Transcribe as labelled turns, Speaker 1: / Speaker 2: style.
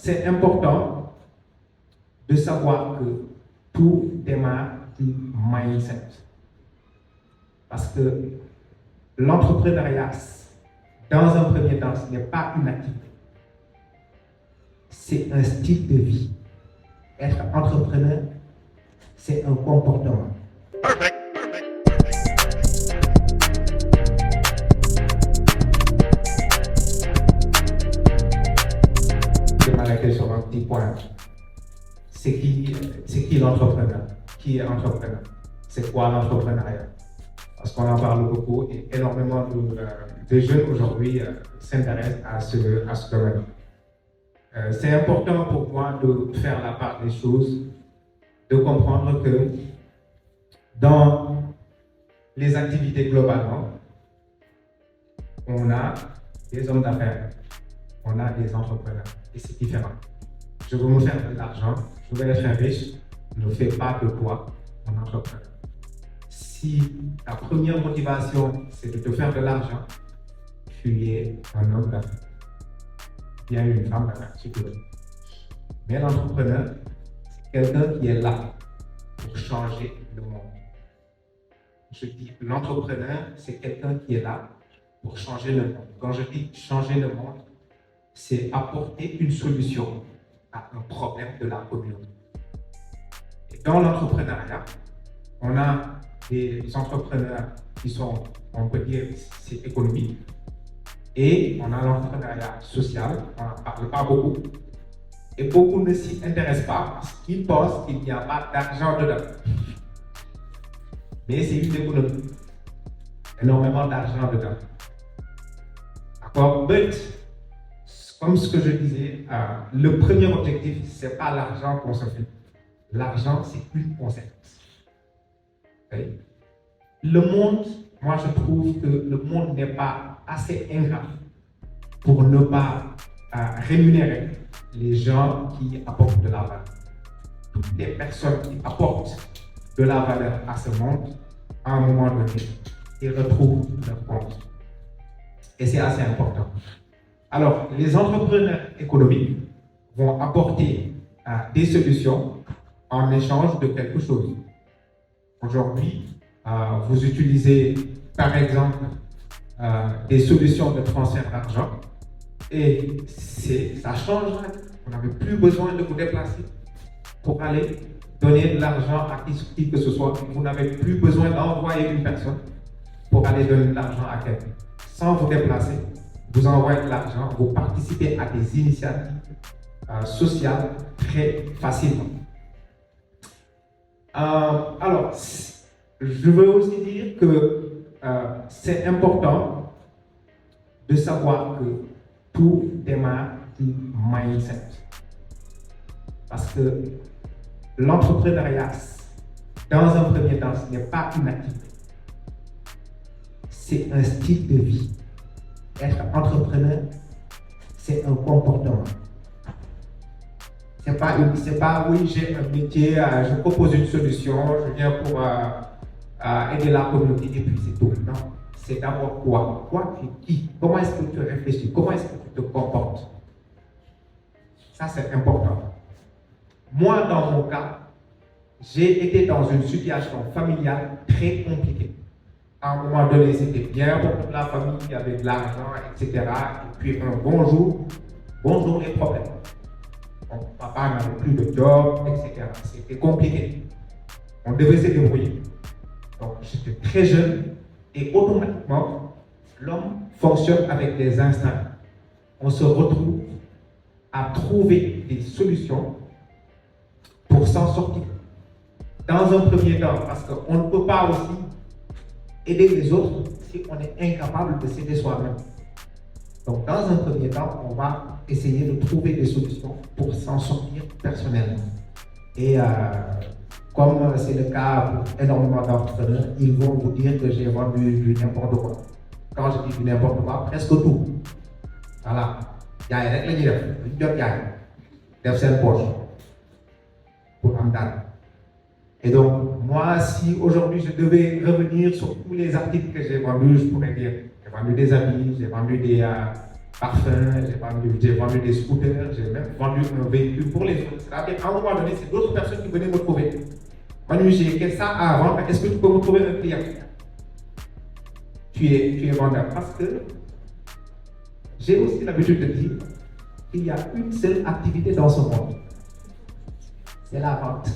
Speaker 1: C'est important de savoir que tout démarre du mindset. Parce que l'entrepreneuriat, dans un premier temps, ce n'est pas une activité. C'est un style de vie. Être entrepreneur, c'est un comportement. Je vais m'arrêter sur un petit point. C'est qui l'entrepreneur? Qui est entrepreneur? C'est quoi l'entrepreneuriat? Parce qu'on en parle beaucoup et énormément de jeunes aujourd'hui s'intéressent à ce domaine. C'est important pour moi de faire la part des choses, de comprendre que dans les activités globalement, on a des hommes d'affaires, on a des entrepreneurs et c'est différent. Je veux me faire de l'argent, je veux être riche, ne fais pas de toi un entrepreneur. Si ta première motivation c'est de te faire de l'argent, tu es un homme d'affaires. Bien une femme d'affaires, si tu veux. Mais l'entrepreneur, c'est quelqu'un qui est là pour changer le monde. Je dis l'entrepreneur, c'est quelqu'un qui est là pour changer le monde. Quand je dis changer le monde, c'est apporter une solution à un problème de la communauté. Et dans l'entrepreneuriat, on a des entrepreneurs qui sont, on peut dire, c'est économique. Et on a l'entrepreneuriat social, on n'en parle pas beaucoup. Et beaucoup ne s'y intéressent pas parce qu'ils pensent qu'il n'y a pas d'argent dedans. Mais c'est une économie. Énormément d'argent dedans. D'accord? Mais, comme ce que je disais, le premier objectif, ce n'est pas l'argent qu'on se fait. L'argent, c'est une conséquence. Okay? Le monde, moi je trouve que le monde n'est pas assez ingrat pour ne pas rémunérer les gens qui apportent de la valeur. Toutes les personnes qui apportent de la valeur à ce monde, à un moment donné, ils retrouvent leur compte. Et c'est assez important. Alors, les entrepreneurs économiques vont apporter des solutions en échange de quelque chose. Aujourd'hui, vous utilisez par exemple des solutions de transfert d'argent et ça change. Vous n'avez plus besoin de vous déplacer pour aller donner de l'argent à qui que ce soit. Vous n'avez plus besoin d'envoyer une personne pour aller donner de l'argent à quelqu'un. Sans vous déplacer, vous envoyez de l'argent, vous participez à des initiatives sociales très facilement. Alors, je veux aussi dire que c'est important de savoir que tout démarre du mindset. Parce que l'entrepreneuriat, dans un premier temps, ce n'est pas une activité. C'est un style de vie. Être entrepreneur, c'est un comportement. C'est pas oui, j'ai un métier, je propose une solution, je viens pour aider la communauté et puis c'est tout. Non, c'est d'abord quoi? Toi, tu es qui? Comment est-ce que tu réfléchis? Comment est-ce que tu te comportes? Ça, c'est important. Moi, dans mon cas, j'ai été dans une situation familiale très compliquée. À un moment donné, c'était bien pour toute la famille, il y avait de l'argent, etc. Et puis un bonjour les problèmes. Donc, papa n'avait plus de job, etc. C'était compliqué. On devait se débrouiller. Donc, j'étais très jeune et automatiquement, l'homme fonctionne avec des instincts. On se retrouve à trouver des solutions pour s'en sortir. Dans un premier temps, parce qu'on ne peut pas aussi aider les autres si on est incapable de s'aider soi-même. Donc, dans un premier temps, on va essayer de trouver des solutions pour s'en sortir personnellement. Et comme c'est le cas pour énormément d'entrepreneurs, ils vont vous dire que j'ai vendu du n'importe quoi. Quand je dis du n'importe quoi, presque tout. Voilà. Il y a des poche pour en donner. Et donc, moi, si aujourd'hui je devais revenir sur tous les articles que j'ai vendus, je pourrais dire j'ai vendu des habits, j'ai vendu parfums, j'ai vendu des scooters, j'ai même vendu un véhicule pour les autres. C'est-à-dire qu'à un moment donné, c'est d'autres personnes qui venaient me trouver. Manu, j'ai fait ça avant, est-ce que tu peux me trouver un client? Tu es vendeur. Parce que j'ai aussi l'habitude de dire qu'il y a une seule activité dans ce monde. C'est la vente.